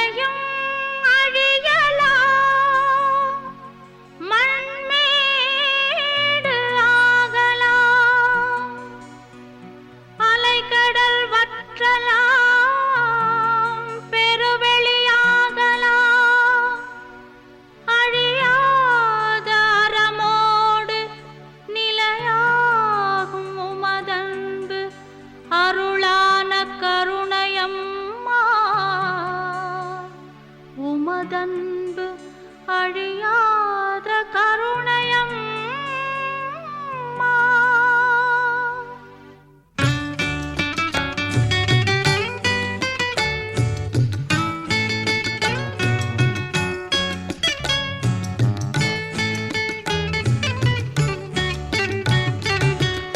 மலையும் அழியலாம், மண்மேடு ஆகலாம், அலைகடல் வற்றலாம், பெருவெளியாகலாம். அழியாத அறமோடு நிலையாகும் உமதன்பு அருளான கருணையம்மா. உமதன்பு அழியாத கருணையம்மா.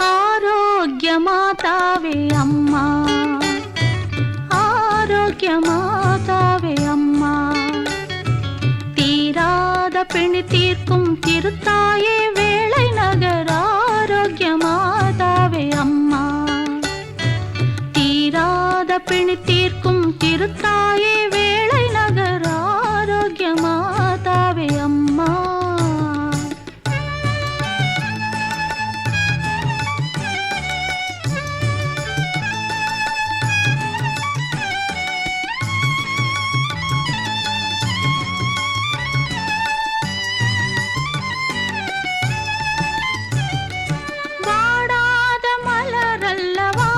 ஆரோக்கிய மாதாவே அம்மா, ஆரோக்கிய மாதாவே அம்மா, தீராத பிணி தீர்க்கும் திருத்தாயே வேளை நகர் ஆரோக்கிய மாதாவே அம்மா, தீராத பிணி தீர்க்கும் திருத்தாயே வேளை நகர் ஆரோக்கிய மாதாவே அம்மா. வாடாத மலரல்லவா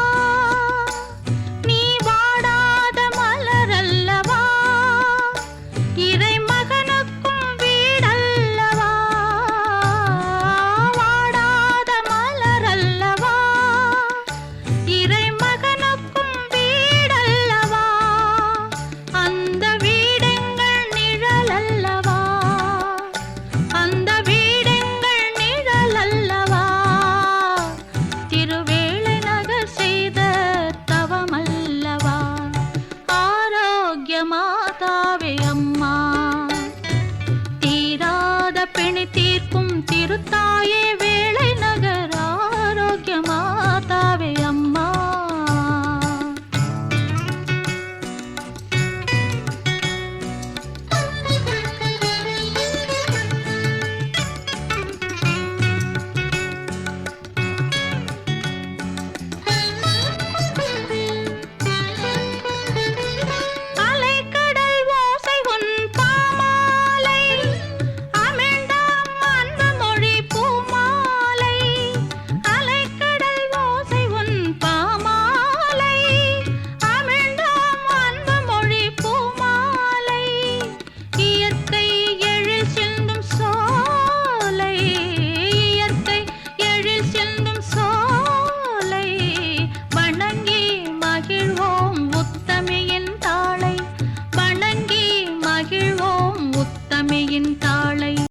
நீ, வாடாத மலரல்லவா, இறைமகனுக்கும் வீடல்லவா. வாடாத மலரல்லவா, இறைமகனுக்கும் வீடல்லவா, அந்த வீடெங்கள் நிழலல்லவா, அந்த வீடெங்கள் நிழலல்லவா. திருவேளை நகர் செய்த தவமல்லவா. ஆரோக்கிய மாதாவே அம்மா, தீராத பிணி தீர்க்கும் திருத்தாயே வேளை நகர் ஆரோக்கிய மாதாவே அம்மா. அலைக்கடல் ஓசை உன் பாமாலை, அமிழ்தாம் அன்பு மொழி பூமாலை. அலைக்கடல் ஓசை உன் பாமாலை, அமிழ்தாம் அன்பு மொழி பூமாலை. இயற்கை எழில் சிந்தும் சோலை, இயற்கை எழில் சிந்தும் சோலை.